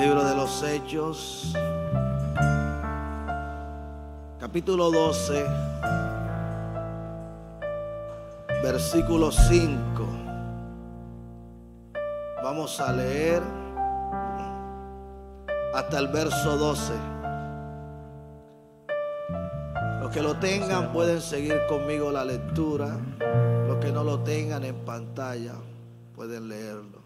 Libro de los Hechos, capítulo 12, versículo 5. Vamos a leer hasta el verso 12. Los que lo tengan pueden seguir conmigo la lectura. Los que no lo tengan en pantalla pueden leerlo.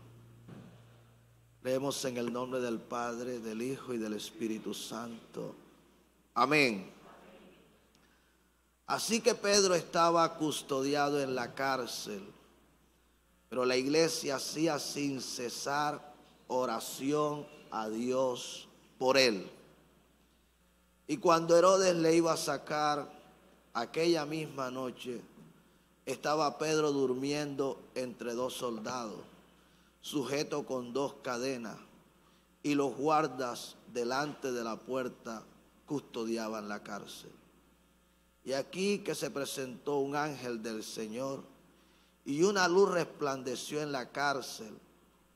Leemos en el nombre del Padre, del Hijo y del Espíritu Santo. Amén. Así que Pedro estaba custodiado en la cárcel, pero la iglesia hacía sin cesar oración a Dios por él. Y cuando Herodes le iba a sacar aquella misma noche, estaba Pedro durmiendo entre dos soldados, sujeto con dos cadenas, y los guardas delante de la puerta custodiaban la cárcel. Y aquí que se presentó un ángel del Señor, y una luz resplandeció en la cárcel,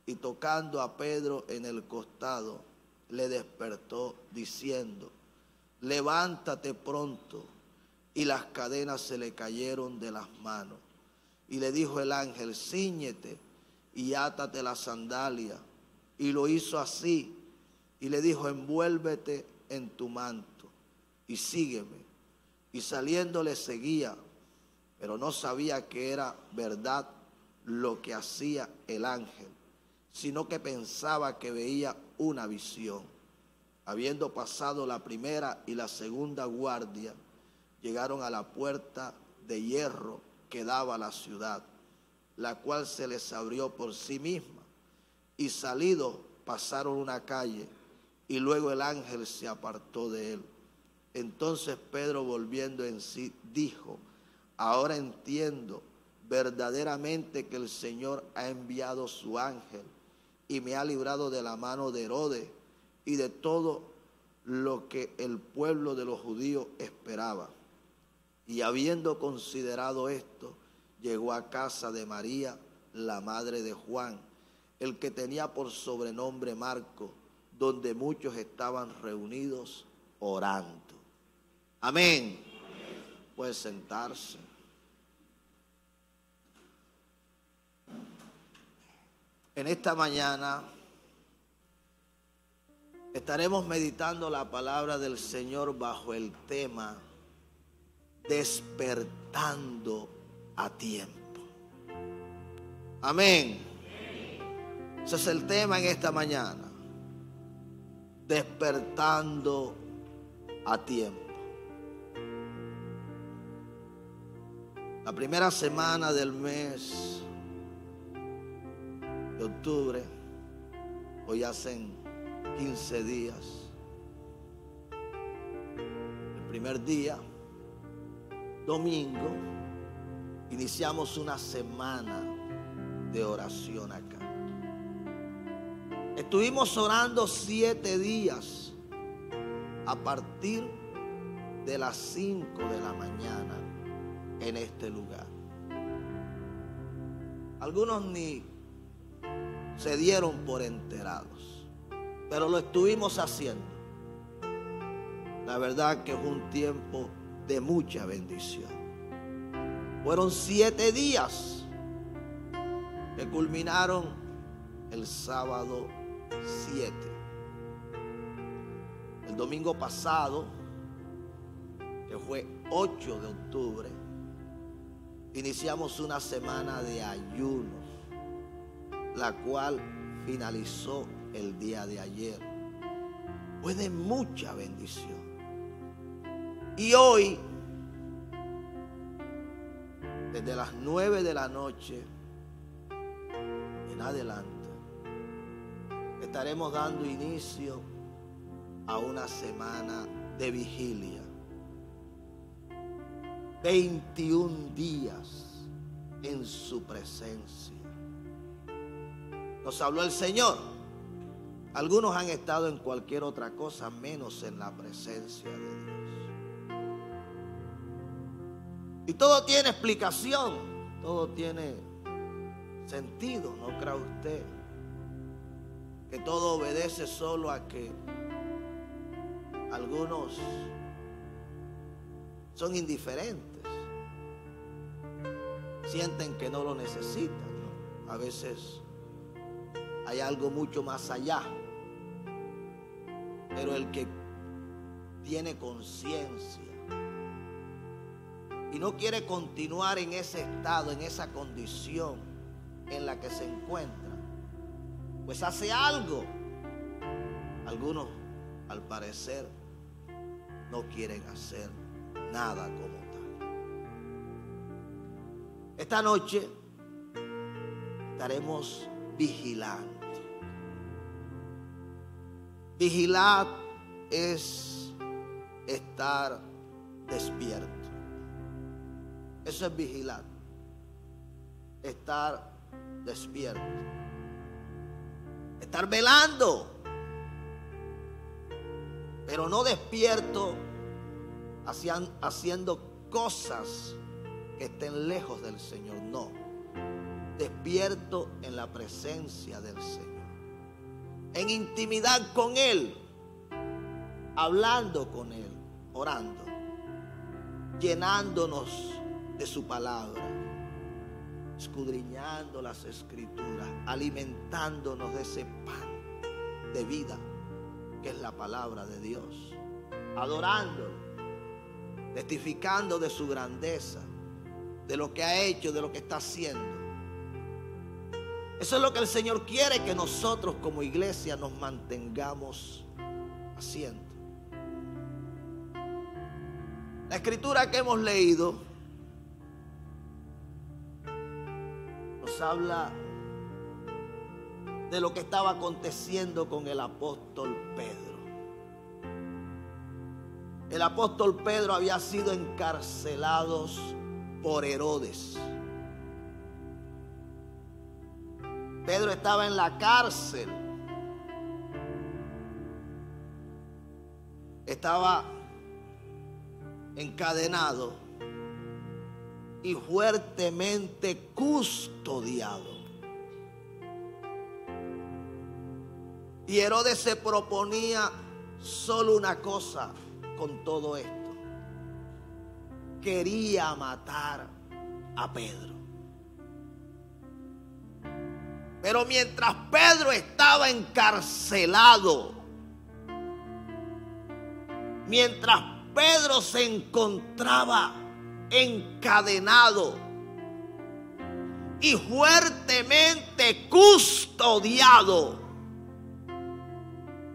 y tocando a Pedro en el costado, le despertó diciendo: levántate pronto. Y las cadenas se le cayeron de las manos. Y le dijo el ángel: cíñete y átate la sandalia. Y lo hizo así. Y le dijo: envuélvete en tu manto y sígueme. Y saliendo le seguía, pero no sabía que era verdad lo que hacía el ángel, sino que pensaba que veía una visión. Habiendo pasado la primera y la segunda guardia, llegaron a la puerta de hierro que daba a la ciudad, la cual se les abrió por sí misma, y salidos pasaron una calle, y luego el ángel se apartó de él. Entonces Pedro, volviendo en sí, dijo: ahora entiendo verdaderamente que el Señor ha enviado su ángel y me ha librado de la mano de Herodes y de todo lo que el pueblo de los judíos esperaba. Y habiendo considerado esto, llegó a casa de María, la madre de Juan, el que tenía por sobrenombre Marcos, donde muchos estaban reunidos orando. Amén. Puede sentarse. En esta mañana estaremos meditando la palabra del Señor bajo el tema despertando a tiempo. Amén. Ese es el tema en esta mañana. Despertando a tiempo. La primera semana del mes de octubre, hoy hacen 15 días, el primer día, domingo, iniciamos una semana de oración acá. Estuvimos orando 7 días a partir de las 5 de la mañana en este lugar. Algunos ni se dieron por enterados, pero lo estuvimos haciendo. La verdad que fue un tiempo de mucha bendición. Fueron 7 días que culminaron el sábado 7. El domingo pasado, que fue 8 de octubre, iniciamos una semana de ayunos, la cual finalizó el día de ayer. Fue de mucha bendición. Y hoy, desde las 9 de la noche en adelante, estaremos dando inicio a una semana de vigilia. 21 días en su presencia. Nos habló el Señor. Algunos han estado en cualquier otra cosa menos en la presencia de Dios. Y todo tiene explicación, todo tiene sentido, ¿no cree usted? que todo obedece solo a que algunos son indiferentes, sienten que no lo necesitan, ¿no? A veces hay algo mucho más allá, pero el que tiene conciencia y no quiere continuar en ese estado, en esa condición en la que se encuentra, pues hace algo. Algunos, al parecer, no quieren hacer nada como tal. Esta noche estaremos vigilando. Vigilar es estar despierto. Eso es vigilar. Estar despierto. Estar velando. Pero no despierto haciendo cosas que estén lejos del Señor. No. Despierto en la presencia del Señor. En intimidad con Él. Hablando con Él. Orando. Llenándonos de su palabra. Escudriñando las escrituras. Alimentándonos de ese pan de vida que es la palabra de Dios. Adorándolo. Testificando de su grandeza. De lo que ha hecho, de lo que está haciendo. Eso es lo que el Señor quiere que nosotros como iglesia nos mantengamos haciendo. La escritura que hemos leído nos habla de lo que estaba aconteciendo con el apóstol Pedro. El apóstol Pedro había sido encarcelado por Herodes. Pedro estaba en la cárcel. Estaba encadenado y fuertemente custodiado. Y Herodes se proponía solo una cosa con todo esto. Quería matar a Pedro. Pero mientras Pedro estaba encarcelado, mientras Pedro se encontraba encadenado y fuertemente custodiado,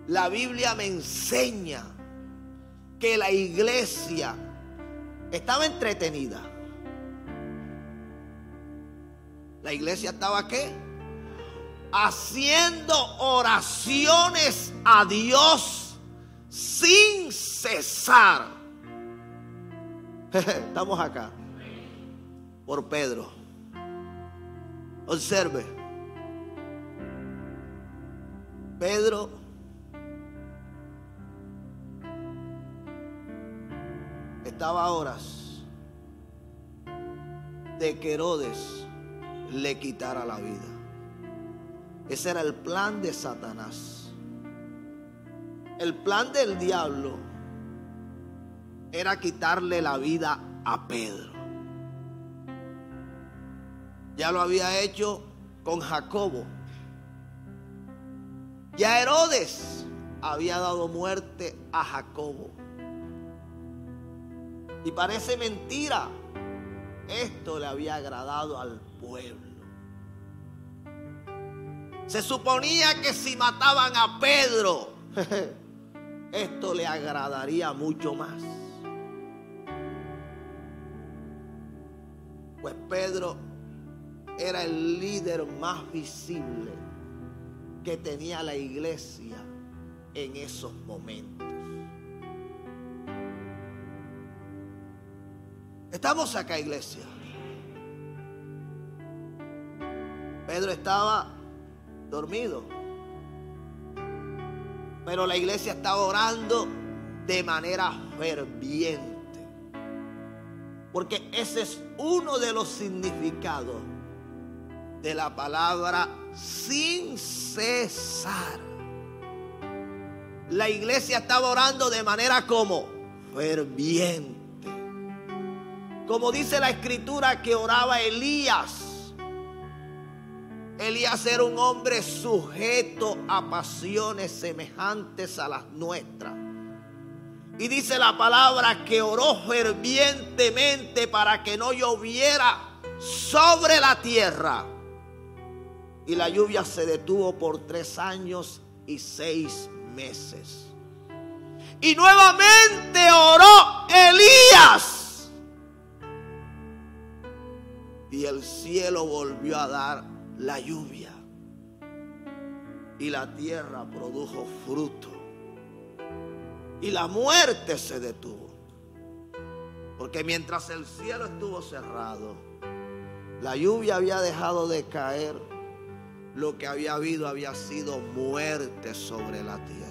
la Biblia me enseña que la iglesia estaba entretenida. La iglesia estaba ¿qué? Haciendo oraciones a Dios sin cesar. Estamos acá por Pedro. Observe. Pedro estaba a horas de que Herodes le quitara la vida. Ese era el plan de Satanás. El plan del diablo era quitarle la vida a Pedro. Ya lo había hecho con Jacobo. Ya Herodes había dado muerte a Jacobo. Y parece mentira, esto le había agradado al pueblo. Se suponía que si mataban a Pedro, esto le agradaría mucho más. Pues Pedro era el líder más visible que tenía la iglesia en esos momentos. Estamos acá, iglesia. Pedro estaba dormido, pero la iglesia estaba orando de manera ferviente, porque ese es uno de los significados de la palabra sin cesar. La iglesia estaba orando de manera como ferviente. Como dice la escritura que oraba Elías. Elías era un hombre sujeto a pasiones semejantes a las nuestras. Y dice la palabra que oró fervientemente para que no lloviera sobre la tierra. Y la lluvia se detuvo por 3 años y 6 meses. Y nuevamente oró Elías. Y el cielo volvió a dar la lluvia. Y la tierra produjo fruto. Y la muerte se detuvo. Porque mientras el cielo estuvo cerrado, la lluvia había dejado de caer. Lo que había habido había sido muerte sobre la tierra.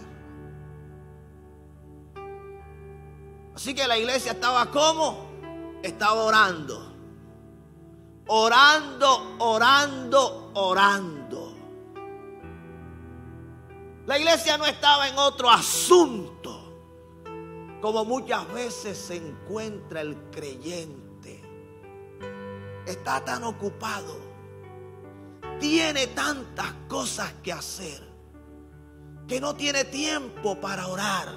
Así que la iglesia estaba ¿cómo? Estaba orando. Orando, orando, orando. La iglesia no estaba en otro asunto, como muchas veces se encuentra el creyente. Está tan ocupado, tiene tantas cosas que hacer, que no tiene tiempo para orar,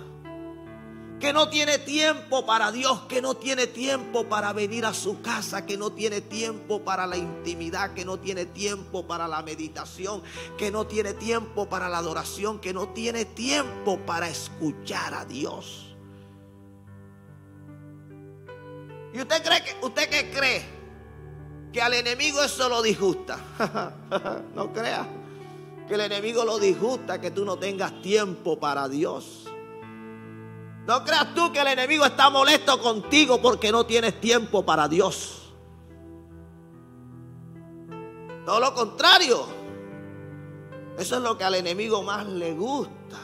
que no tiene tiempo para Dios, que no tiene tiempo para venir a su casa, que no tiene tiempo para la intimidad, que no tiene tiempo para la meditación, que no tiene tiempo para la adoración, que no tiene tiempo para escuchar a Dios. ¿Y usted qué cree? Que al enemigo eso lo disgusta. No crea que el enemigo lo disgusta que tú no tengas tiempo para Dios. No creas tú que el enemigo está molesto contigo porque no tienes tiempo para Dios. Todo lo contrario. Eso es lo que al enemigo más le gusta.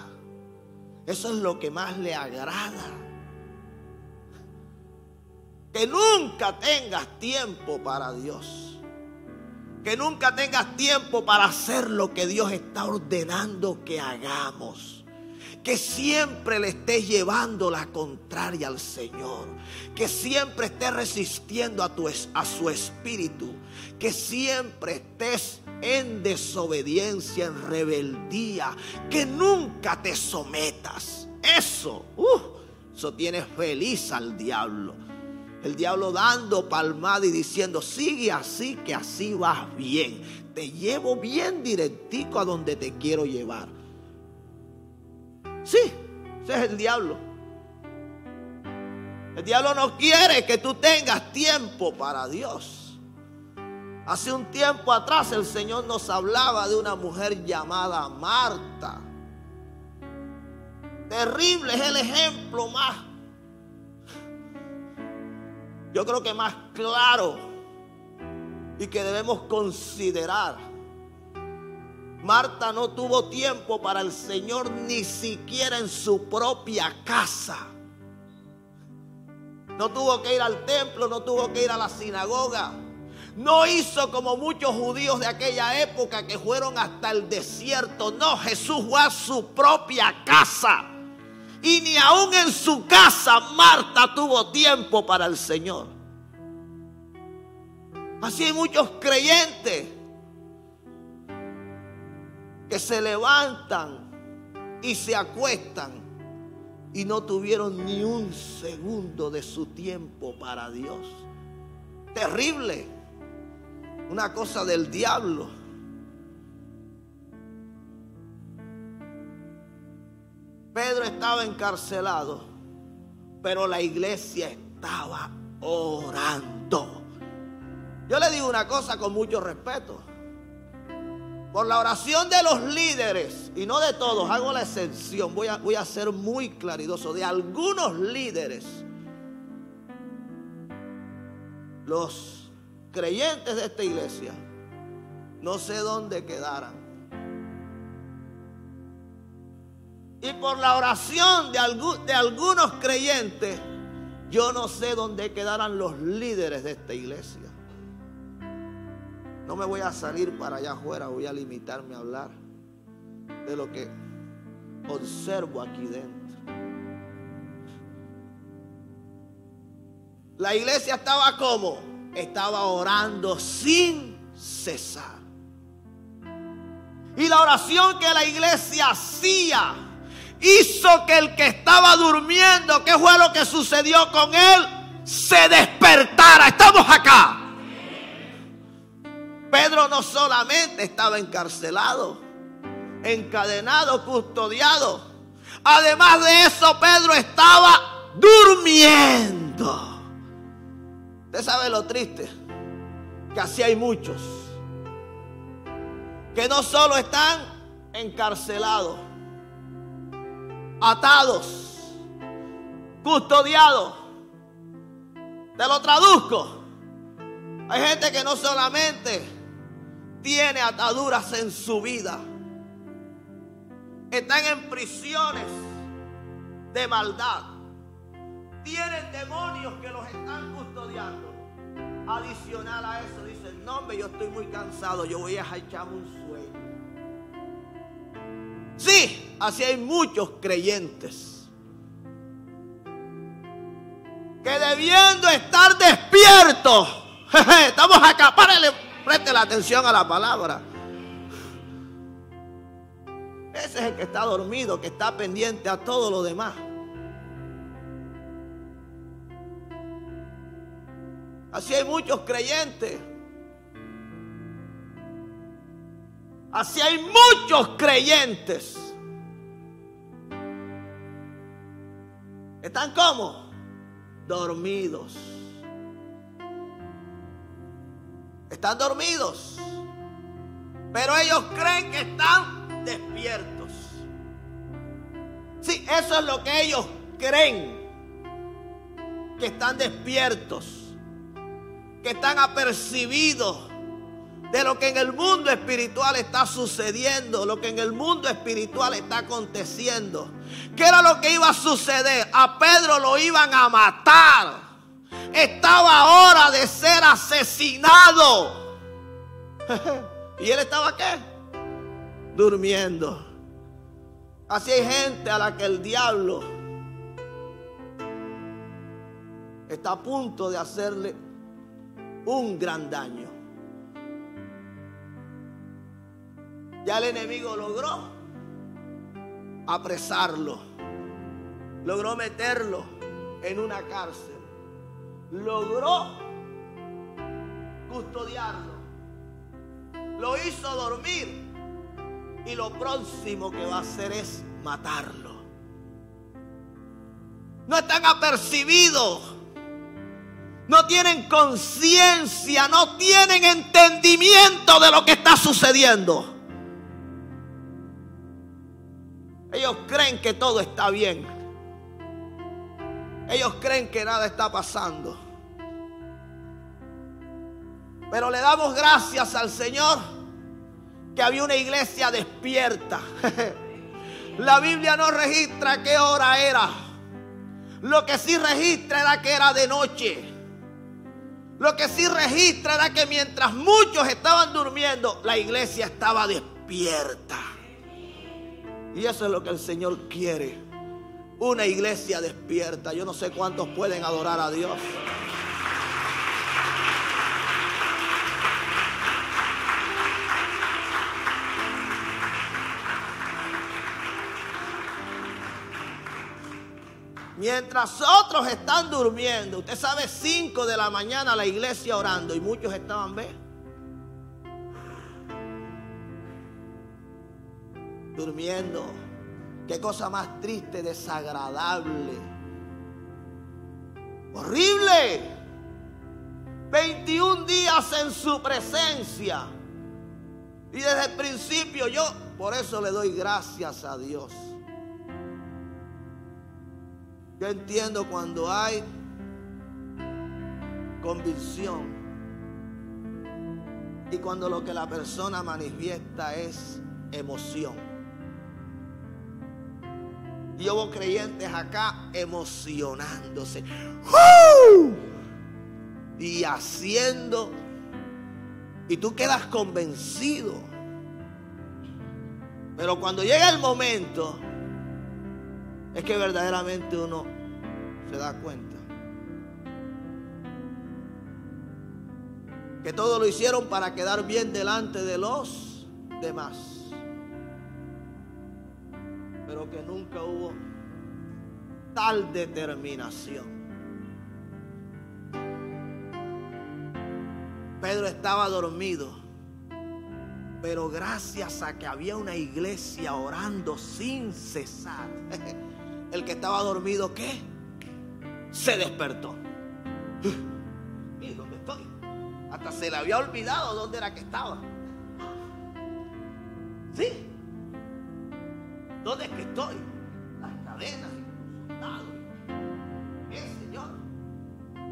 Eso es lo que más le agrada. Que nunca tengas tiempo para Dios. Que nunca tengas tiempo para hacer lo que Dios está ordenando que hagamos. Que siempre le estés llevando la contraria al Señor. Que siempre estés resistiendo a su espíritu. Que siempre estés en desobediencia, en rebeldía. Que nunca te sometas. Eso tiene feliz al diablo. El diablo dando palmada y diciendo, sigue así, que así vas bien. Te llevo bien directico a donde te quiero llevar. Sí, ese es el diablo. El diablo no quiere que tú tengas tiempo para Dios. Hace un tiempo atrás el Señor nos hablaba de una mujer llamada Marta. Terrible, es el ejemplo más, yo creo que más claro y que debemos considerar. Marta no tuvo tiempo para el Señor ni siquiera en su propia casa. No tuvo que ir al templo, no tuvo que ir a la sinagoga. No hizo como muchos judíos de aquella época que fueron hasta el desierto. No, Jesús fue a su propia casa. Y ni aún en su casa Marta tuvo tiempo para el Señor. Así hay muchos creyentes que se levantan y se acuestan y no tuvieron ni un segundo de su tiempo para Dios. Terrible. Una cosa del diablo. Pedro estaba encarcelado, pero la iglesia estaba orando. Yo le digo una cosa con mucho respeto. Por la oración de los líderes, y no de todos, hago la excepción, voy a ser muy claridoso, de algunos líderes, los creyentes de esta iglesia, no sé dónde quedaran. Y por la oración de algunos creyentes, yo no sé dónde quedaran los líderes de esta iglesia. No me voy a salir para allá afuera, voy a limitarme a hablar de lo que observo aquí dentro. La iglesia estaba como, estaba orando sin cesar. Y la oración que la iglesia hacía hizo que el que estaba durmiendo, ¿qué fue lo que sucedió con él? Se despertara. Estamos acá. Pedro no solamente estaba encarcelado, encadenado, custodiado. Además de eso, Pedro estaba durmiendo. Usted sabe lo triste, que así hay muchos que no solo están encarcelados, atados, custodiados. Te lo traduzco. Hay gente que no solamente tiene ataduras en su vida, están en prisiones de maldad, tienen demonios que los están custodiando. Adicional a eso dicen, no hombre, yo estoy muy cansado, yo voy a echarme un sueño. Sí, así hay muchos creyentes que debiendo estar despiertos, estamos acá, preste la atención a la palabra. Ese es el que está dormido, que está pendiente a todo lo demás. Así hay muchos creyentes. Así hay muchos creyentes. ¿Están como? Dormidos. Están dormidos. Pero ellos creen que están despiertos. Sí, eso es lo que ellos creen. Que están despiertos. Que están apercibidos de lo que en el mundo espiritual está sucediendo, lo que en el mundo espiritual está aconteciendo. ¿Qué era lo que iba a suceder? A Pedro lo iban a matar. Estaba a hora de ser asesinado. ¿Y él estaba qué? Durmiendo. Así hay gente a la que el diablo está a punto de hacerle un gran daño. Ya el enemigo logró apresarlo, logró meterlo en una cárcel, logró custodiarlo, lo hizo dormir y lo próximo que va a hacer es matarlo. No están apercibidos. No tienen conciencia, no tienen entendimiento de lo que está sucediendo. Ellos creen que todo está bien. Ellos creen que nada está pasando. Pero le damos gracias al Señor que había una iglesia despierta. La Biblia no registra qué hora era. Lo que sí registra era que era de noche. Lo que sí registra era que mientras muchos estaban durmiendo, la iglesia estaba despierta. Y eso es lo que el Señor quiere. Una iglesia despierta. Yo no sé cuántos pueden adorar a Dios. Mientras otros están durmiendo, usted sabe, 5 de la mañana la iglesia orando y muchos estaban, durmiendo. Qué cosa más triste, desagradable, horrible. 21 días en su presencia. Y desde el principio yo por eso le doy gracias a Dios. Yo entiendo cuando hay convicción y cuando lo que la persona manifiesta es emoción. Y yo veo creyentes acá emocionándose y haciendo y tú quedas convencido. Pero cuando llega el momento, es que verdaderamente uno se da cuenta que todo lo hicieron para quedar bien delante de los demás, pero que nunca hubo tal determinación. Pedro estaba dormido, pero gracias a que había una iglesia orando sin cesar, el que estaba dormido, ¿qué? Se despertó. ¿Y dónde estoy? Hasta se le había olvidado dónde era que estaba. ¿Sí? ¿Dónde es que estoy? Las cadenas, los soldados. Señor.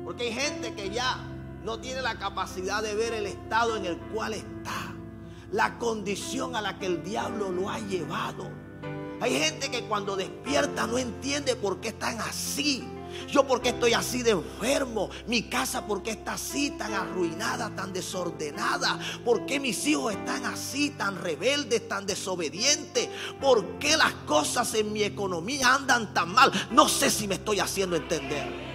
Porque hay gente que ya no tiene la capacidad de ver el estado en el cual está, la condición a la que el diablo lo ha llevado. Hay gente que cuando despierta no entiende por qué están así. Yo por qué estoy así de enfermo. Mi casa por qué está así, tan arruinada, tan desordenada. ¿Por qué mis hijos están así, tan rebeldes, tan desobedientes? ¿Por qué las cosas en mi economía andan tan mal? No sé si me estoy haciendo entender.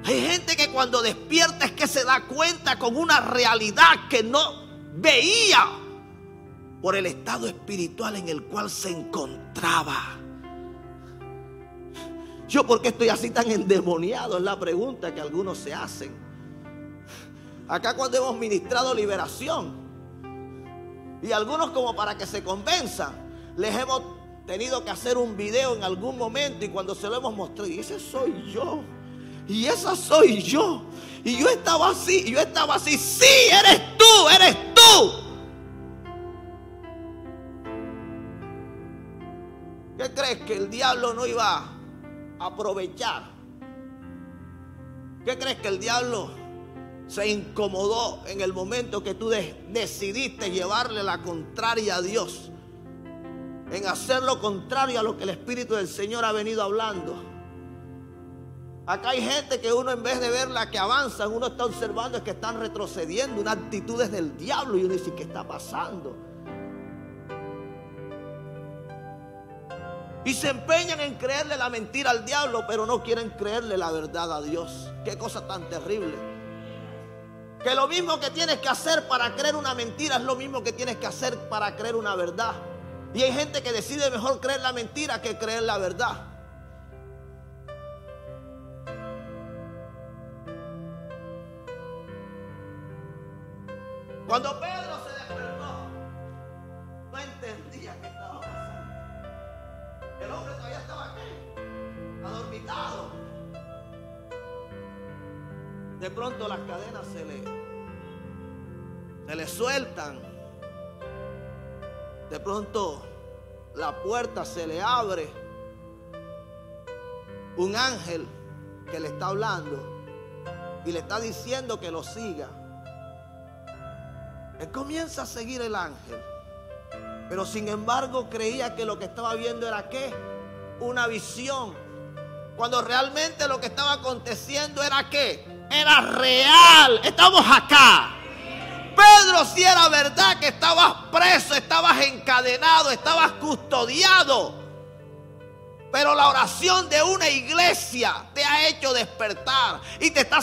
Hay gente que cuando despierta es que se da cuenta con una realidad que no veía por el estado espiritual en el cual se encontraba. ¿Yo por qué estoy así tan endemoniado? Es la pregunta que algunos se hacen. Acá cuando hemos ministrado liberación, y algunos como para que se convenzan, les hemos tenido que hacer un video en algún momento, y cuando se lo hemos mostrado, y ese soy yo, y esa soy yo, y yo estaba así, y yo estaba así. Sí, eres tú, eres tú. ¿Qué crees? ¿Que el diablo no iba a aprovechar? ¿Qué crees? ¿Que el diablo se incomodó en el momento que tú decidiste llevarle la contraria a Dios, en hacer lo contrario a lo que el Espíritu del Señor ha venido hablando? Acá hay gente que uno, en vez de verla que avanzan, uno está observando es que están retrocediendo, unas actitudes del diablo, y uno dice, ¿qué está pasando? Y se empeñan en creerle la mentira al diablo, pero no quieren creerle la verdad a Dios. Qué cosa tan terrible. Que lo mismo que tienes que hacer para creer una mentira es lo mismo que tienes que hacer para creer una verdad. Y hay gente que decide mejor creer la mentira que creer la verdad. Cuando Pedro se despertó, no entendía qué estaba pasando. El hombre todavía estaba aquí, adormitado. De pronto las cadenas se le sueltan. De pronto la puerta se le abre. Un ángel que le está hablando y le está diciendo que lo siga. Él comienza a seguir el ángel, pero sin embargo creía que lo que estaba viendo era ¿qué? Una visión, cuando realmente lo que estaba aconteciendo era ¿qué? Era real. Estamos acá. Pedro, si era verdad que estabas preso, estabas encadenado, estabas custodiado, pero la oración de una iglesia te ha hecho despertar y te está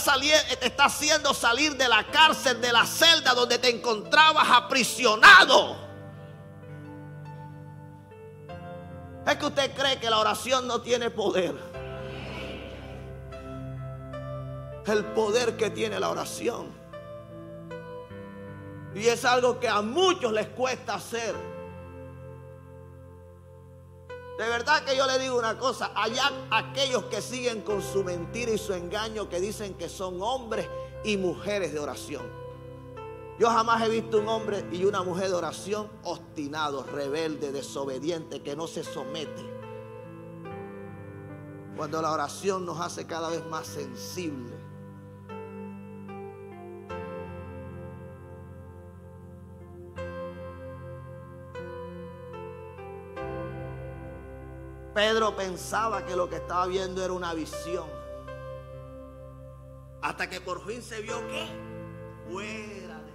haciendo salir de la cárcel, de la celda donde te encontrabas aprisionado. Es que usted cree que la oración no tiene poder. El poder que tiene la oración. Y es algo que a muchos les cuesta hacer. De verdad que yo le digo una cosa, allá aquellos que siguen con su mentira y su engaño, que dicen que son hombres y mujeres de oración. Yo jamás he visto un hombre y una mujer de oración obstinados, rebeldes, desobedientes, que no se somete. Cuando la oración nos hace cada vez más sensibles. Pedro pensaba que lo que estaba viendo era una visión. Hasta que por fin se vio que fuera de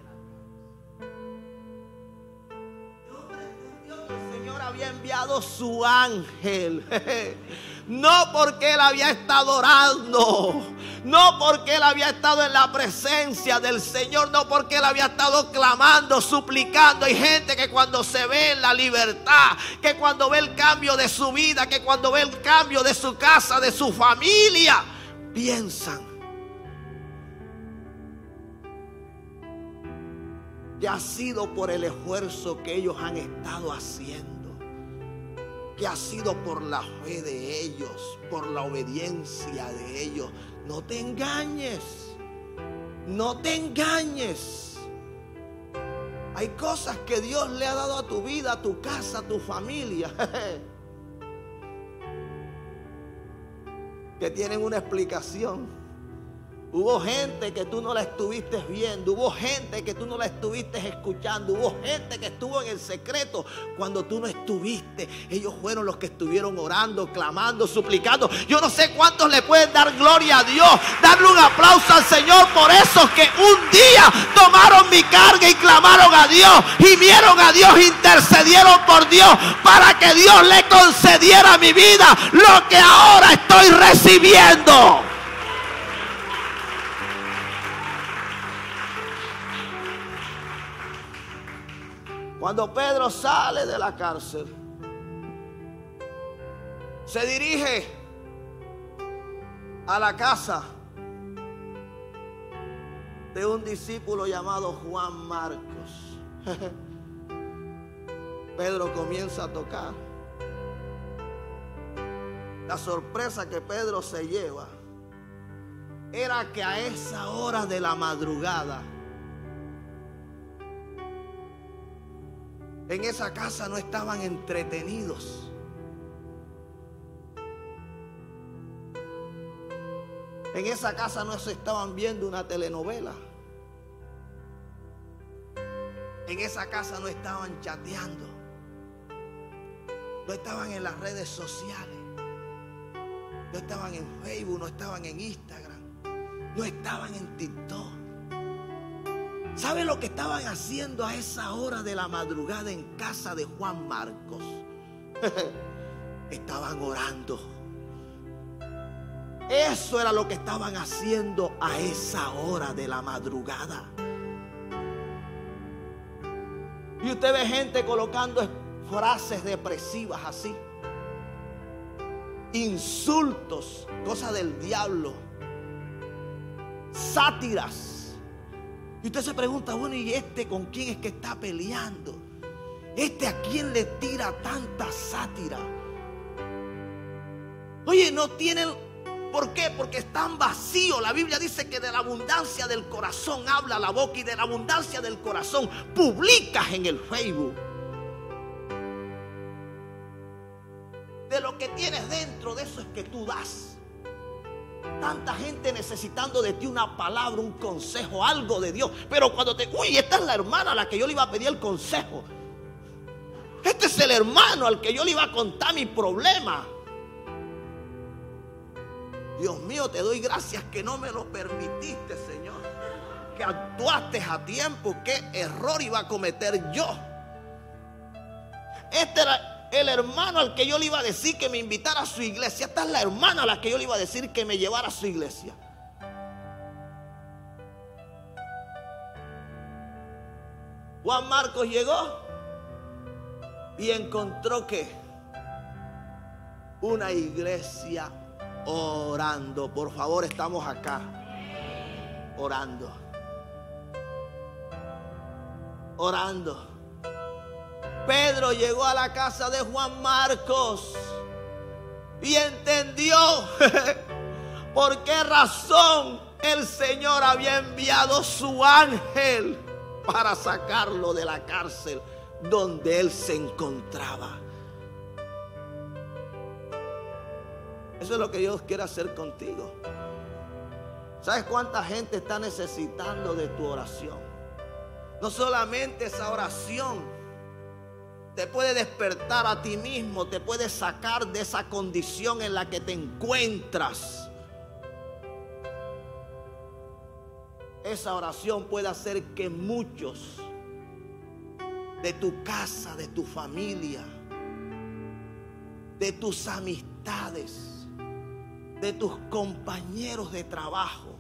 había enviado su ángel. No porque él había estado orando, no porque él había estado en la presencia del Señor, no porque él había estado clamando, suplicando. Hay gente que cuando se ve en la libertad, que cuando ve el cambio de su vida, que cuando ve el cambio de su casa, de su familia, piensan que ha sido por el esfuerzo que ellos han estado haciendo, que ha sido por la fe de ellos, por la obediencia de ellos. No te engañes, no te engañes. Hay cosas que Dios le ha dado a tu vida, a tu casa, a tu familia, que tienen una explicación. Hubo gente que tú no la estuviste viendo, hubo gente que tú no la estuviste escuchando, hubo gente que estuvo en el secreto cuando tú no estuviste. Ellos fueron los que estuvieron orando, clamando, suplicando. Yo no sé cuántos le pueden dar gloria a Dios, darle un aplauso al Señor por esos que un día tomaron mi carga y clamaron a Dios, gimieron a Dios, intercedieron por Dios para que Dios le concediera a mi vida lo que ahora estoy recibiendo. Cuando Pedro sale de la cárcel, se dirige a la casa de un discípulo llamado Juan Marcos. Pedro comienza a tocar. La sorpresa que Pedro se lleva era que a esa hora de la madrugada, en esa casa no estaban entretenidos. En esa casa no se estaban viendo una telenovela. En esa casa no estaban chateando. No estaban en las redes sociales. No estaban en Facebook, no estaban en Instagram. No estaban en TikTok. ¿Sabe lo que estaban haciendo a esa hora de la madrugada en casa de Juan Marcos? Estaban orando. Eso era lo que estaban haciendo a esa hora de la madrugada. Y usted ve gente colocando frases depresivas así, insultos, cosas del diablo, sátiras. Y usted se pregunta, bueno, ¿y este con quién es que está peleando? ¿Este a quién le tira tanta sátira? Oye, no tienen... ¿Por qué? Porque están vacíos. La Biblia dice que de la abundancia del corazón habla la boca, y de la abundancia del corazón publicas en el Facebook. De lo que tienes dentro, de eso es que tú das. Tanta gente necesitando de ti una palabra, un consejo, algo de Dios. Pero cuando esta es la hermana a la que yo le iba a pedir el consejo. Este es el hermano al que yo le iba a contar mi problema. Dios mío, te doy gracias que no me lo permitiste, Señor. Que actuaste a tiempo. ¿Qué error iba a cometer yo? Este era el hermano al que yo le iba a decir que me invitara a su iglesia. Esta es la hermana a la que yo le iba a decir que me llevara a su iglesia. Juan Marcos llegó y encontró que una iglesia orando. Por favor, estamos acá orando. Orando. Pedro llegó a la casa de Juan Marcos y entendió por qué razón el Señor había enviado su ángel para sacarlo de la cárcel donde él se encontraba. Eso es lo que Dios quiere hacer contigo. ¿Sabes cuánta gente está necesitando de tu oración? No solamente esa oración te puede despertar a ti mismo, te puede sacar de esa condición en la que te encuentras. Esa oración puede hacer que muchos de tu casa, de tu familia, de tus amistades, de tus compañeros de trabajo,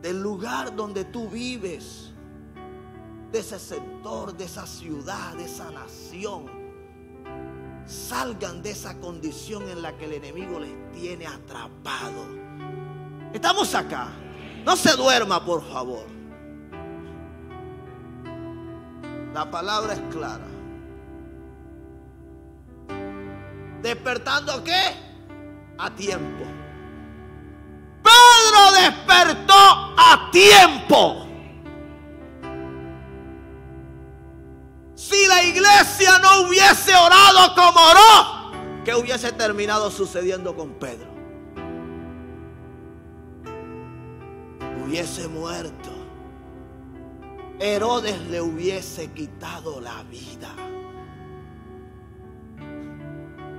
del lugar donde tú vives, de ese sector, de esa ciudad, de esa nación, salgan de esa condición en la que el enemigo les tiene atrapados. Estamos acá. No se duerma, por favor. La palabra es clara. ¿Despertando qué? A tiempo. Pedro despertó a tiempo. Si la iglesia no hubiese orado como oró, ¿qué hubiese terminado sucediendo con Pedro? Hubiese muerto. Herodes le hubiese quitado la vida.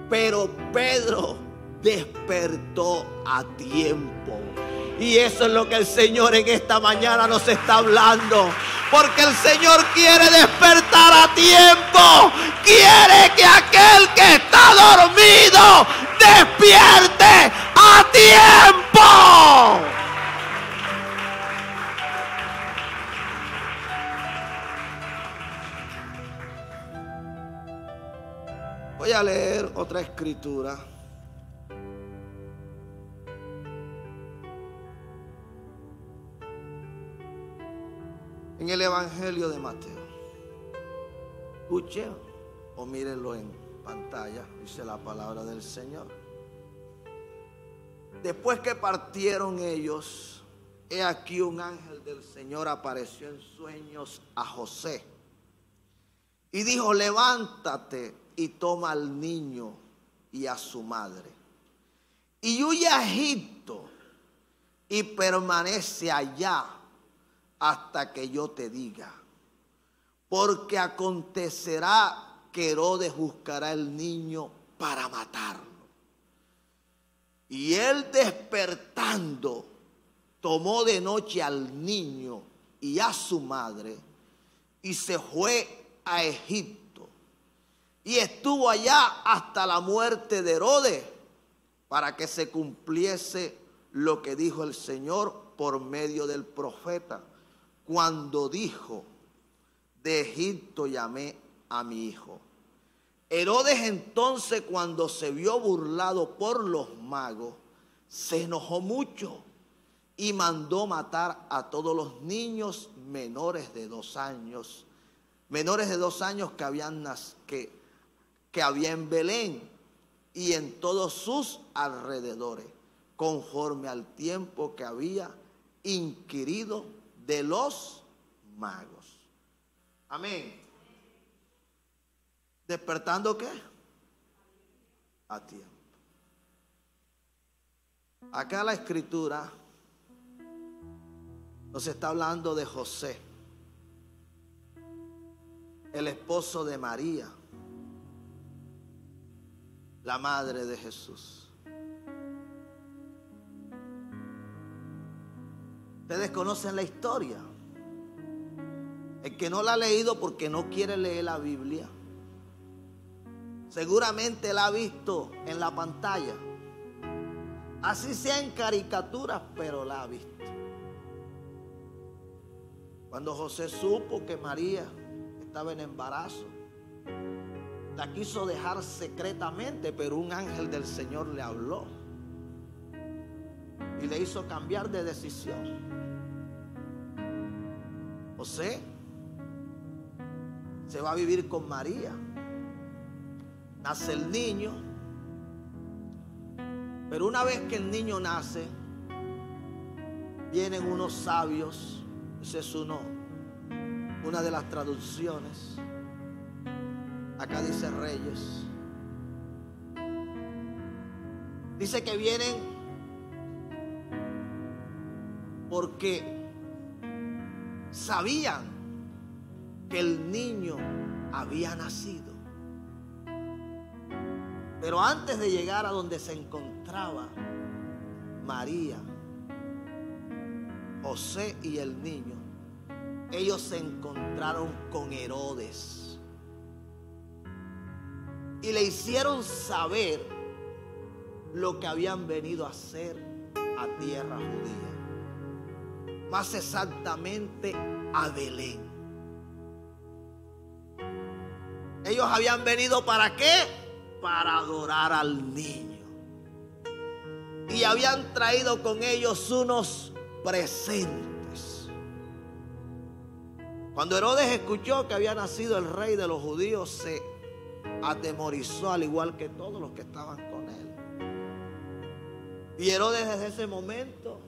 Pero Pedro despertó a tiempo. Y eso es lo que el Señor en esta mañana nos está hablando. Porque el Señor quiere despertar a tiempo. Quiere que aquel que está dormido despierte a tiempo. Voy a leer otra escritura. En el Evangelio de Mateo. Escuche o mírenlo en pantalla, dice la palabra del Señor. Después que partieron ellos, he aquí un ángel del Señor apareció en sueños a José y dijo: levántate y toma al niño y a su madre y huye a Egipto y permanece allá hasta que yo te diga, porque acontecerá que Herodes buscará el niño para matarlo. Y él, despertando, tomó de noche al niño y a su madre y se fue a Egipto y estuvo allá hasta la muerte de Herodes, para que se cumpliese lo que dijo el Señor por medio del profeta, cuando dijo: de Egipto llamé a mi hijo. Herodes entonces, cuando se vio burlado por los magos, se enojó mucho y mandó matar a todos los niños menores de 2 años, que había en Belén y en todos sus alrededores, conforme al tiempo que había inquirido de los magos. Amén. ¿Despertando qué? A tiempo. Acá la escritura nos está hablando de José, el esposo de María, la madre de Jesús. Ustedes conocen la historia. El que no la ha leído porque no quiere leer la Biblia, seguramente la ha visto en la pantalla, así sea en caricaturas, pero la ha visto. Cuando José supo que María estaba en embarazo, la quiso dejar secretamente, pero un ángel del Señor le habló y le hizo cambiar de decisión. José se va a vivir con María. Nace el niño, pero una vez que el niño nace, vienen unos sabios. Ese es una de las traducciones. Acá dice reyes. Dice que vienen porque sabían que el niño había nacido. Pero antes de llegar a donde se encontraba María, José y el niño, ellos se encontraron con Herodes. y le hicieron saber lo que habían venido a hacer a tierra judía, más exactamente a Belén. Ellos habían venido ¿para qué? Para adorar al niño. Y habían traído con ellos unos presentes. Cuando Herodes escuchó que había nacido el rey de los judíos, se atemorizó, al igual que todos los que estaban con él. Y Herodes desde ese momento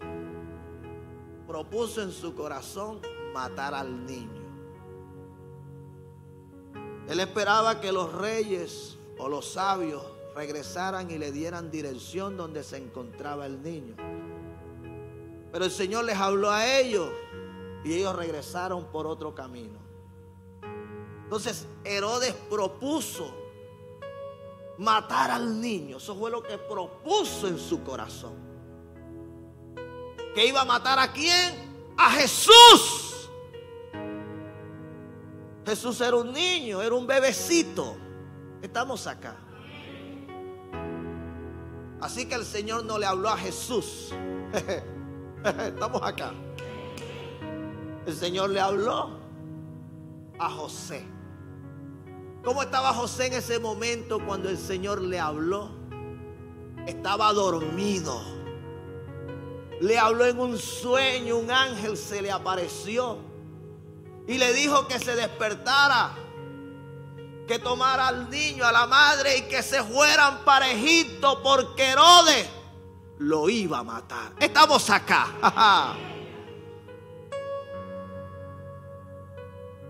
propuso en su corazón matar al niño. Él esperaba que los reyes o los sabios regresaran y le dieran dirección donde se encontraba el niño. Pero el Señor les habló a ellos y ellos regresaron por otro camino. Entonces Herodes propuso matar al niño. Eso fue lo que propuso en su corazón. ¿Que iba a matar a quién? A Jesús. Jesús era un niño, era un bebecito. Estamos acá. Así que el Señor no le habló a Jesús. Estamos acá. El Señor le habló a José. ¿Cómo estaba José en ese momento cuando el Señor le habló? Estaba dormido. Le habló en un sueño, un ángel se le apareció y le dijo que se despertara, que tomara al niño, a la madre, y que se fueran para Egipto porque Herodes lo iba a matar. Estamos acá.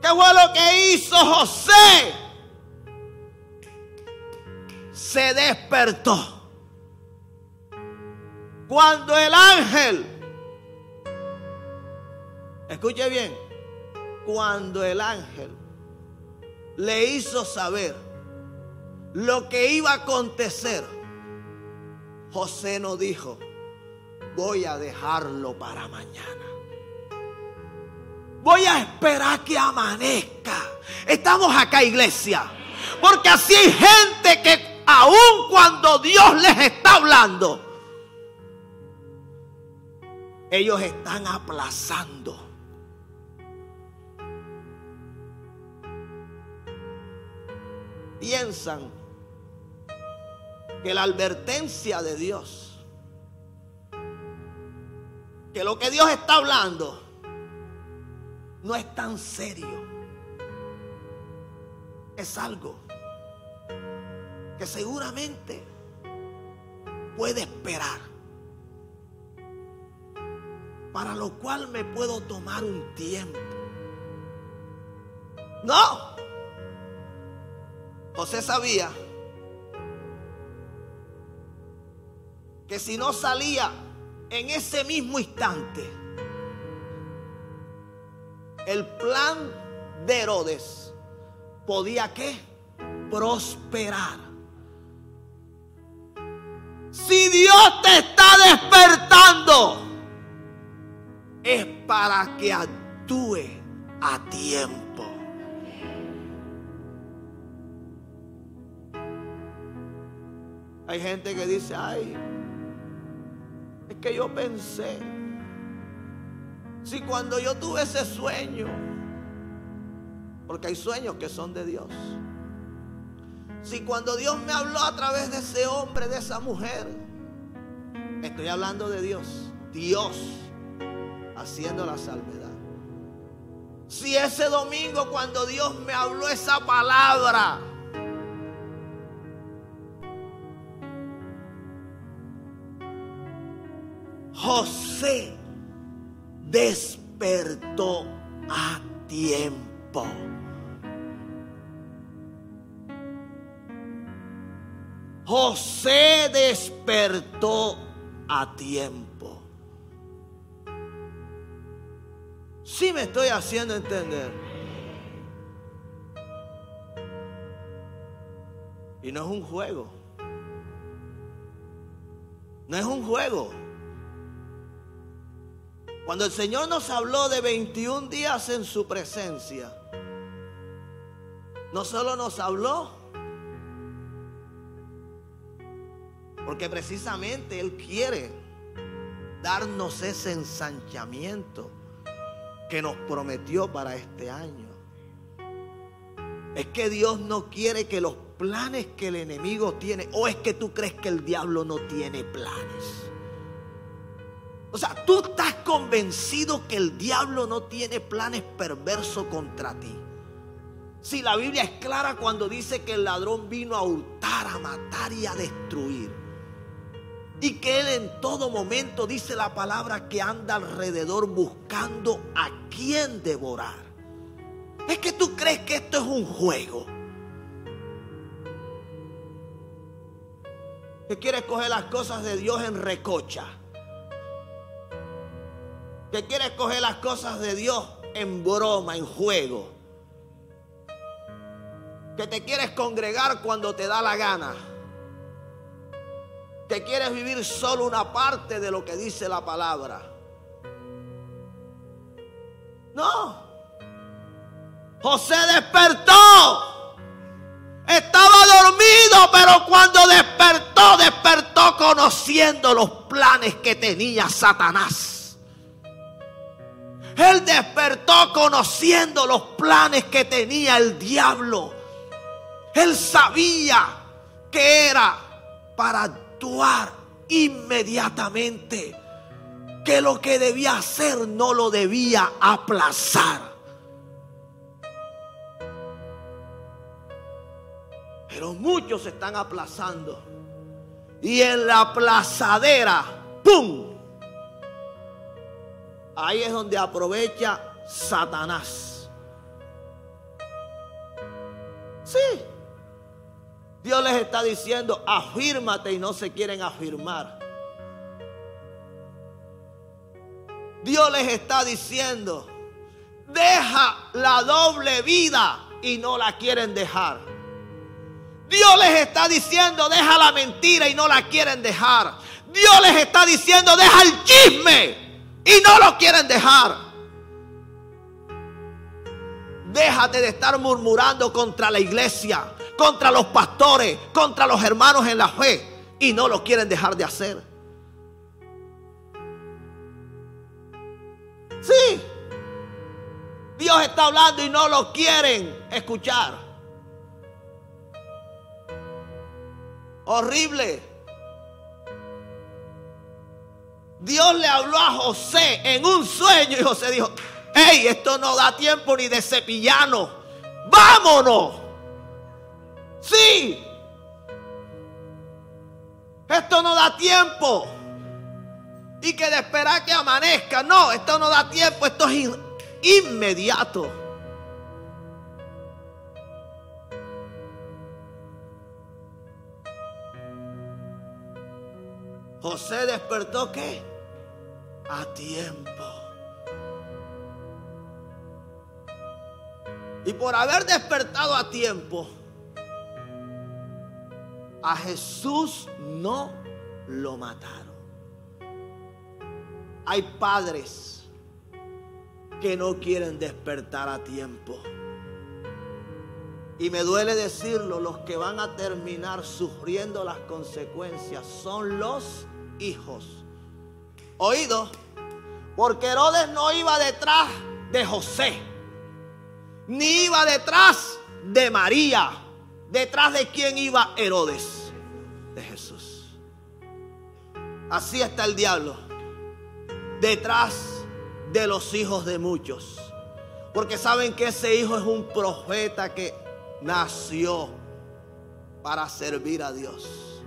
¿Qué fue lo que hizo José? Se despertó. Cuando el ángel, escuche bien, cuando el ángel le hizo saber lo que iba a acontecer, José no dijo: voy a dejarlo para mañana, voy a esperar que amanezca. Estamos acá, iglesia, porque así hay gente que aun cuando Dios les está hablando, ellos están aplazando. Piensan que la advertencia de Dios, que lo que Dios está hablando no es tan serio. Es algo que seguramente puede esperar, para lo cual me puedo tomar un tiempo. No. José sabía que si no salía en ese mismo instante, el plan de Herodes podía ¿qué? Prosperar. Si Dios te está despertando, es para que actúe a tiempo. Hay gente que dice: ay, es que yo pensé, si cuando yo tuve ese sueño, porque hay sueños que son de Dios, si cuando Dios me habló a través de ese hombre, de esa mujer, estoy hablando de Dios, Dios haciendo la salvedad. Si ese domingo cuando Dios me habló esa palabra, José despertó a tiempo. José despertó a tiempo. Sí me estoy haciendo entender. Y no es un juego. No es un juego. Cuando el Señor nos habló de 21 días en su presencia, no solo nos habló Porque precisamente Él quiere darnos ese ensanchamiento que nos prometió para este año. Es que Dios no quiere que los planes que el enemigo tiene, o es que tú crees que el diablo no tiene planes. O sea, tú estás convencido que el diablo no tiene planes perversos contra ti. Si la Biblia es clara cuando dice que el ladrón vino a hurtar, a matar y a destruir. Y que él en todo momento, dice la palabra, que anda alrededor buscando a quien devorar. Es que tú crees que esto es un juego. Que quieres coger las cosas de Dios en recocha. Que quieres coger las cosas de Dios en broma, en juego. Que te quieres congregar cuando te da la gana. Que quieres vivir solo una parte de lo que dice la palabra. No. José despertó. Estaba dormido, pero cuando despertó conociendo los planes que tenía Satanás. Él despertó conociendo los planes que tenía el diablo. Él sabía que era para actuar inmediatamente, que lo que debía hacer no lo debía aplazar. Pero muchos se están aplazando. Y en la aplazadera, ¡pum! Ahí es donde aprovecha Satanás. Sí. Dios les está diciendo, afírmate, y no se quieren afirmar. Dios les está diciendo, deja la doble vida, y no la quieren dejar. Dios les está diciendo, deja la mentira, y no la quieren dejar. Dios les está diciendo, deja el chisme, y no lo quieren dejar. Déjate de estar murmurando contra la iglesia, contra los pastores, contra los hermanos en la fe, y no lo quieren dejar de hacer. Sí, Dios está hablando y no lo quieren escuchar. Horrible. Dios le habló a José en un sueño y José dijo, hey, esto no da tiempo ni de cepillarnos, vámonos. Sí, esto no da tiempo. Y que de esperar que amanezca, no, esto no da tiempo, esto es inmediato. José despertó, ¿qué? A tiempo. Y por haber despertado a tiempo, a Jesús no lo mataron. Hay padres que no quieren despertar a tiempo. Y me duele decirlo, los que van a terminar sufriendo las consecuencias son los hijos. Oído, porque Herodes no iba detrás de José, ni iba detrás de María. ¿Detrás de quién iba Herodes? De Jesús. Así está el diablo, detrás de los hijos de muchos. Porque saben que ese hijo es un profeta que nació para servir a Dios.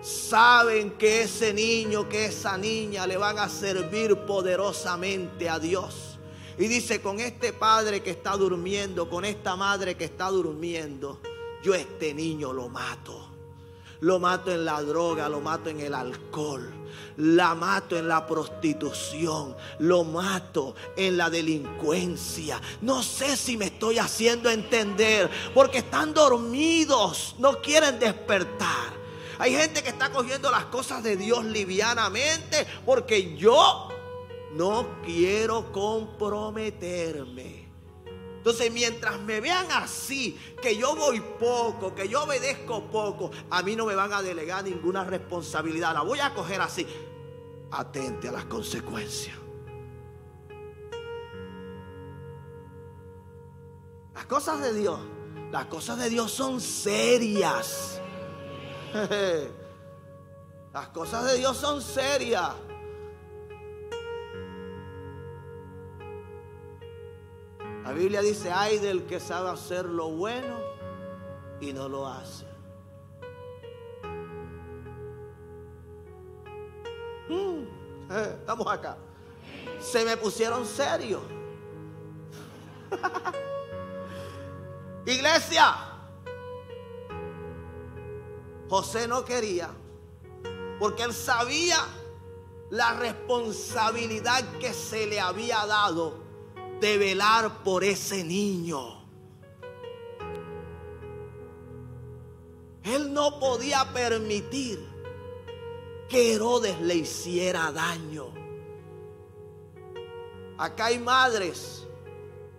Saben que ese niño, que esa niña le van a servir poderosamente a Dios. Y dice, con este padre que está durmiendo, con esta madre que está durmiendo, yo a este niño lo mato. Lo mato en la droga, lo mato en el alcohol, la mato en la prostitución, lo mato en la delincuencia. No sé si me estoy haciendo entender, porque están dormidos, no quieren despertar. Hay gente que está cogiendo las cosas de Dios livianamente, porque yo no quiero comprometerme. Entonces, mientras me vean así, que yo voy poco, que yo obedezco poco, a mí no me van a delegar ninguna responsabilidad. La voy a coger así. Atente a las consecuencias. Las cosas de Dios son serias. Las cosas de Dios son serias. La Biblia dice: ay del que sabe hacer lo bueno y no lo hace. Estamos acá. Se me pusieron serios. Iglesia, José no quería, porque él sabía la responsabilidad que se le había dado de velar por ese niño. Él no podía permitir que Herodes le hiciera daño. Acá hay madres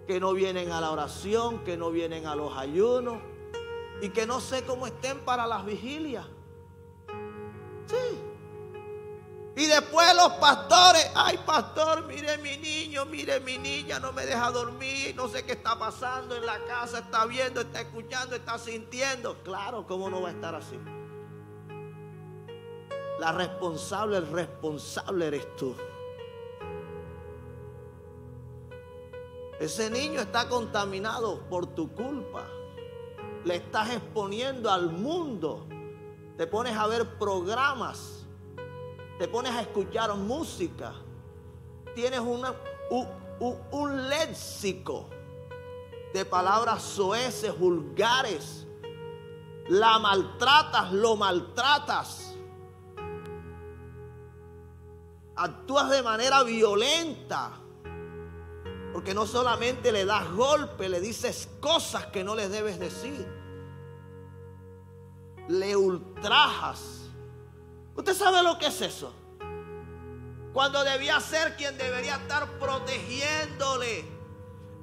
que no vienen a la oración, que no vienen a los ayunos y que no sé cómo estén para las vigilias. Sí. Y después los pastores: ay, pastor, mire mi niño, mire mi niña, no me deja dormir, no sé qué está pasando en la casa, está viendo, está escuchando, está sintiendo. Claro, ¿cómo no va a estar así? La responsable, el responsable eres tú. Ese niño está contaminado por tu culpa. Le estás exponiendo al mundo. Te pones a ver programas. Te pones a escuchar música. Tienes un léxico de palabras soeces, vulgares. La maltratas, lo maltratas. Actúas de manera violenta. Porque no solamente le das golpe, le dices cosas que no les debes decir. Le ultrajas. ¿Usted sabe lo que es eso? Cuando debía ser quien debería estar protegiéndole.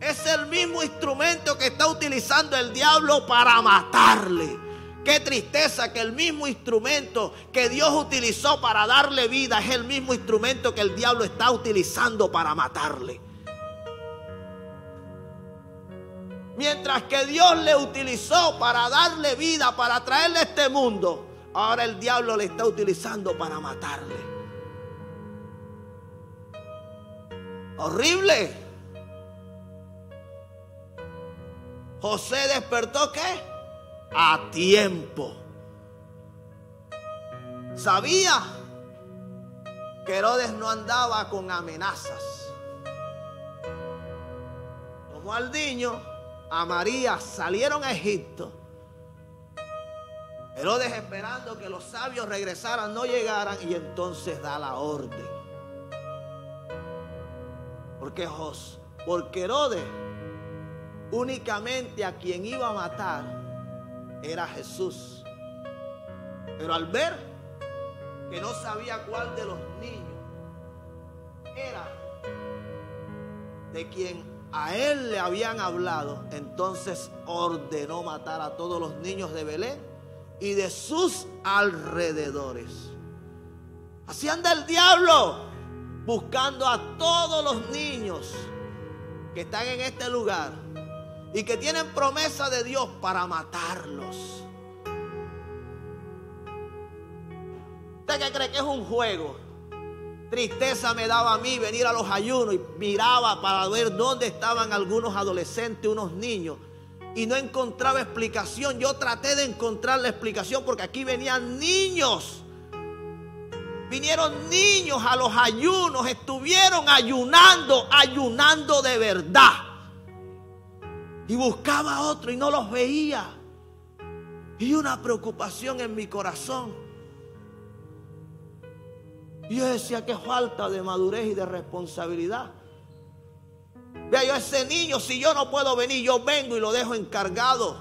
Es el mismo instrumento que está utilizando el diablo para matarle. Qué tristeza que el mismo instrumento que Dios utilizó para darle vida es el mismo instrumento que el diablo está utilizando para matarle. Mientras que Dios le utilizó para darle vida, para traerle a este mundo, ahora el diablo le está utilizando para matarle. Horrible. José despertó, ¿qué? A tiempo. Sabía que Herodes no andaba con amenazas. Tomó al niño, a María, salieron a Egipto. Herodes, esperando que los sabios regresaran, no llegaran, y entonces da la orden. Porque Herodes únicamente a quien iba a matar era Jesús. Pero al ver que no sabía cuál de los niños era de quien a él le habían hablado, entonces ordenó matar a todos los niños de Belén y de sus alrededores. Así anda el diablo, buscando a todos los niños que están en este lugar y que tienen promesa de Dios para matarlos. ¿Usted qué cree que es un juego? Tristeza me daba a mí venir a los ayunos y miraba para ver dónde estaban algunos adolescentes, unos niños, y no encontraba explicación. Yo traté de encontrar la explicación porque aquí venían niños. Vinieron niños a los ayunos, estuvieron ayunando de verdad. Y buscaba a otro y no los veía. Y una preocupación en mi corazón. Y yo decía, qué falta de madurez y de responsabilidad. Vea, yo ese niño, si yo no puedo venir, yo vengo y lo dejo encargado.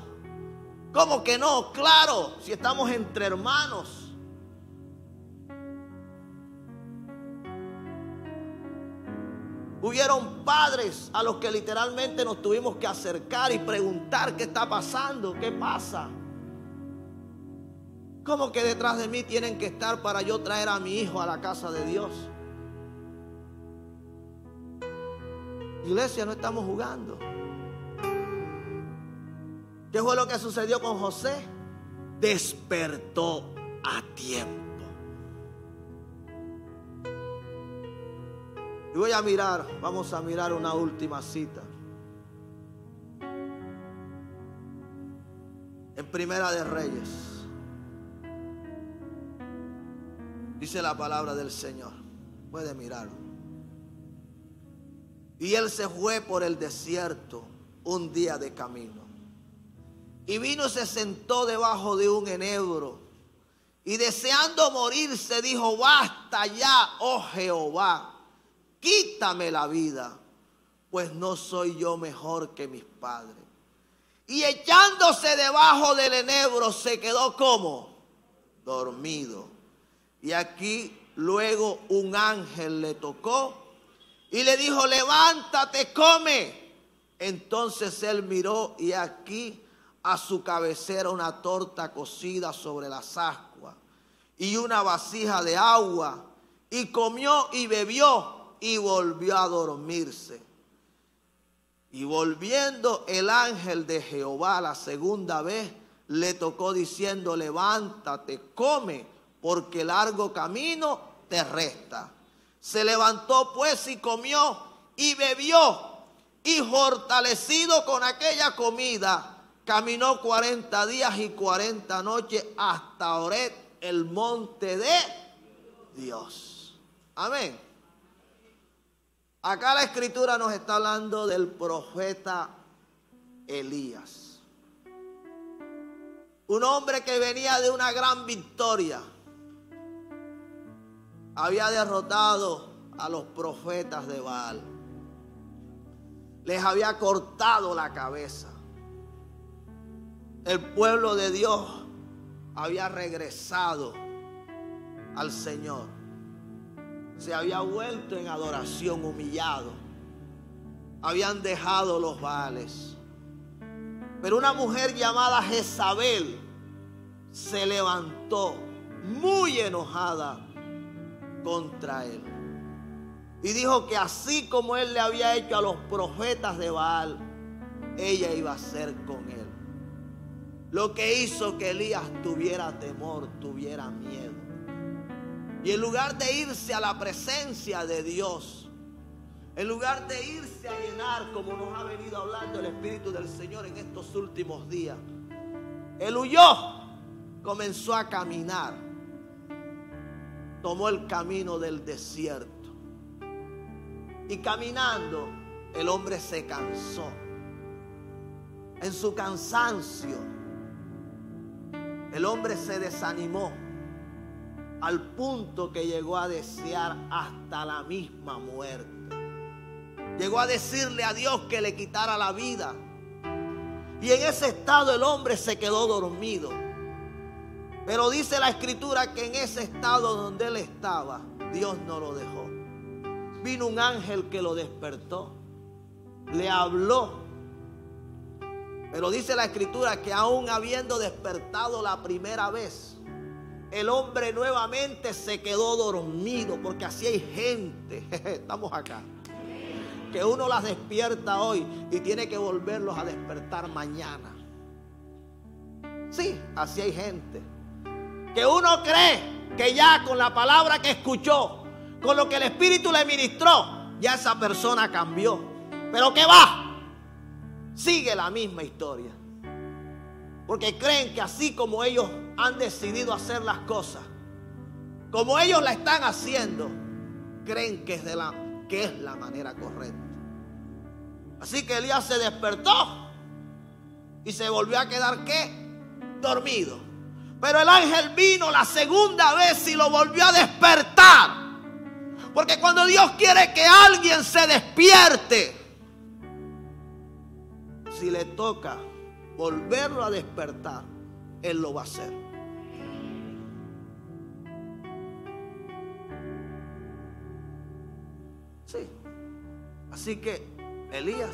¿Cómo que no? Claro, si estamos entre hermanos. Hubieron padres a los que literalmente nos tuvimos que acercar y preguntar qué está pasando, qué pasa. ¿Cómo que detrás de mí tienen que estar para yo traer a mi hijo a la casa de Dios? Iglesia, no estamos jugando. ¿Qué fue lo que sucedió con José? Despertó a tiempo. Y voy a mirar, vamos a mirar una última cita. En Primera de Reyes. Dice la palabra del Señor. Puede mirarlo. Y él se fue por el desierto un día de camino. Y vino y se sentó debajo de un enebro. Y deseando morirse dijo: basta ya, oh Jehová, quítame la vida, pues no soy yo mejor que mis padres. Y echándose debajo del enebro se quedó como dormido. Y aquí luego un ángel le tocó y le dijo: levántate, come. Entonces él miró y aquí a su cabecera una torta cocida sobre las ascuas y una vasija de agua, y comió y bebió y volvió a dormirse. Y volviendo el ángel de Jehová la segunda vez le tocó diciendo: levántate, come, porque largo camino te resta. Se levantó pues y comió y bebió, y fortalecido con aquella comida, caminó 40 días y 40 noches hasta Horeb, el monte de Dios. Amén. Acá la escritura nos está hablando del profeta Elías. Un hombre que venía de una gran victoria. Había derrotado a los profetas de Baal. Les había cortado la cabeza. El pueblo de Dios había regresado al Señor. Se había vuelto en adoración, humillado. Habían dejado los Baales. Pero una mujer llamada Jezabel se levantó muy enojada contra él. Y dijo que así como él le había hecho a los profetas de Baal, ella iba a hacer con él. Lo que hizo que Elías tuviera temor, tuviera miedo. Y en lugar de irse a la presencia de Dios, en lugar de irse a llenar, como nos ha venido hablando el Espíritu del Señor en estos últimos días, él huyó, comenzó a caminar, tomó el camino del desierto. Y caminando, el hombre se cansó. En su cansancio, el hombre se desanimó al punto que llegó a desear hasta la misma muerte. Llegó a decirle a Dios que le quitara la vida. Y en ese estado el hombre se quedó dormido. Pero dice la escritura que en ese estado donde él estaba, Dios no lo dejó. Vino un ángel que lo despertó, le habló. Pero dice la escritura que aún habiendo despertado la primera vez, el hombre nuevamente se quedó dormido, porque así hay gente, estamos acá, que uno las despierta hoy y tiene que volverlos a despertar mañana. Sí, así hay gente que uno cree que ya con la palabra que escuchó, con lo que el Espíritu le ministró, ya esa persona cambió. Pero ¿qué va? Sigue la misma historia. Porque creen que así como ellos han decidido hacer las cosas, como ellos la están haciendo, creen que es la manera correcta. Así que Elías se despertó y se volvió a quedar ¿qué? Dormido. Pero el ángel vino la segunda vez y lo volvió a despertar. Porque cuando Dios quiere que alguien se despierte, si le toca volverlo a despertar, Él lo va a hacer. Sí. Así que Elías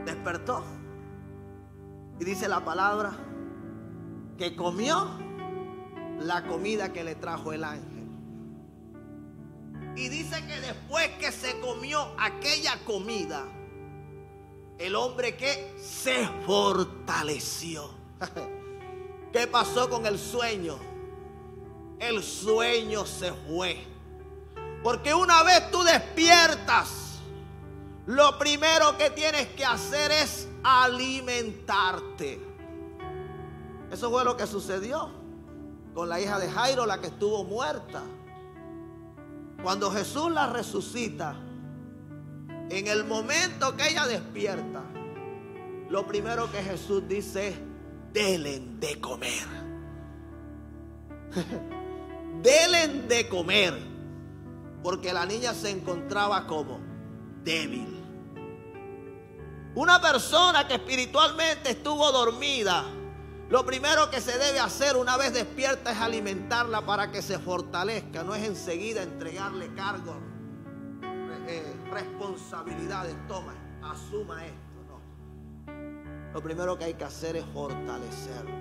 despertó y dice la palabra que comió la comida que le trajo el ángel. Y dice que después que se comió aquella comida, el hombre que se fortaleció. ¿Qué pasó con el sueño? El sueño se fue. Porque una vez tú despiertas, lo primero que tienes que hacer es alimentarte. Eso fue lo que sucedió con la hija de Jairo, la que estuvo muerta. Cuando Jesús la resucita, en el momento que ella despierta, lo primero que Jesús dice es: denle de comer. Denle de comer. Porque la niña se encontraba como débil. Una persona que espiritualmente estuvo dormida, lo primero que se debe hacer una vez despierta es alimentarla para que se fortalezca. No es enseguida entregarle cargos, responsabilidades. Toma, asuma esto. No. Lo primero que hay que hacer es fortalecerle,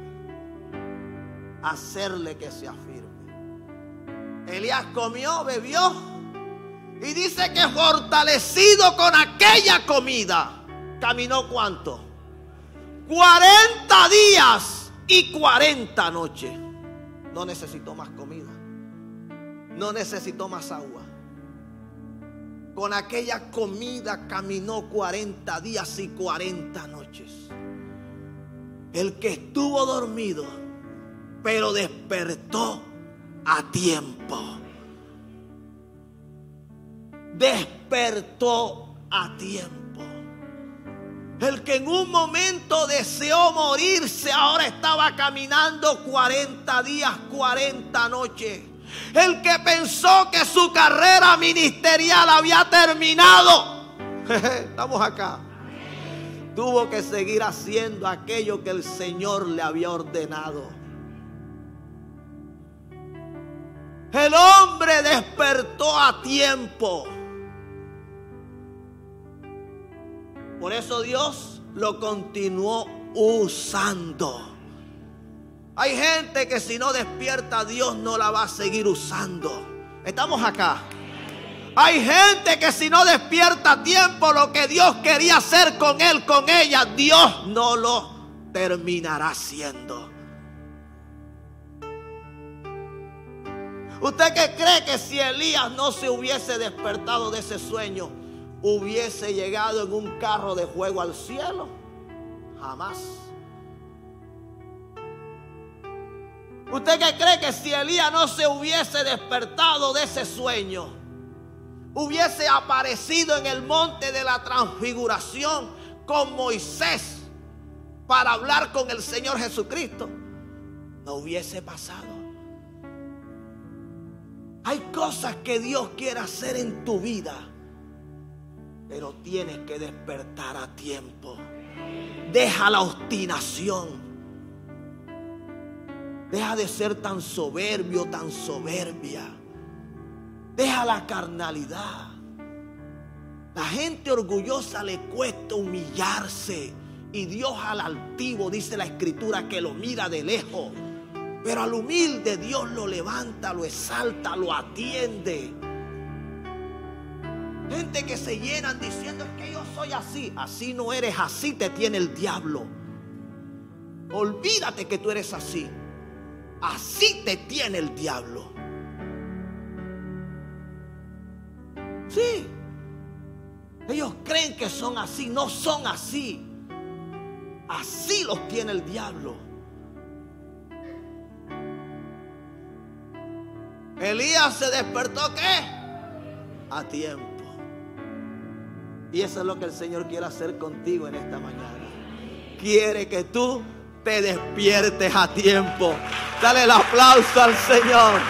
hacerle que se afirme. Elías comió, bebió y dice que fortalecido con aquella comida, caminó ¿cuánto? 40 días y 40 noches. No necesitó más comida, no necesitó más agua. Con aquella comida caminó 40 días y 40 noches. El que estuvo dormido, pero despertó a tiempo. Despertó a tiempo. El que en un momento deseó morirse, ahora estaba caminando 40 días, 40 noches. El que pensó que su carrera ministerial había terminado, estamos acá, tuvo que seguir haciendo aquello que el Señor le había ordenado. El hombre despertó a tiempo. Por eso Dios lo continuó usando. Hay gente que si no despierta, Dios no la va a seguir usando. Estamos acá. Hay gente que si no despierta a tiempo, lo que Dios quería hacer con él, con ella, Dios no lo terminará haciendo. ¿Usted qué cree que si Elías no se hubiese despertado de ese sueño, hubiese llegado en un carro de fuego al cielo? Jamás. ¿Usted qué cree que si Elías no se hubiese despertado de ese sueño, hubiese aparecido en el monte de la transfiguración con Moisés para hablar con el Señor Jesucristo? No hubiese pasado. Hay cosas que Dios quiere hacer en tu vida, pero tienes que despertar a tiempo. Deja la obstinación. Deja de ser tan soberbio, tan soberbia. Deja la carnalidad. La gente orgullosa le cuesta humillarse. Y Dios al altivo, dice la Escritura, que lo mira de lejos. Pero al humilde Dios lo levanta, lo exalta, lo atiende. Gente que se llenan diciendo: es que yo soy así. Así no eres, así te tiene el diablo. Olvídate que tú eres así. Así te tiene el diablo. Sí. Ellos creen que son así, no son así. Así los tiene el diablo. Elías se despertó ¿qué? A tiempo. Y eso es lo que el Señor quiere hacer contigo en esta mañana. Quiere que tú te despiertes a tiempo. Dale el aplauso al Señor.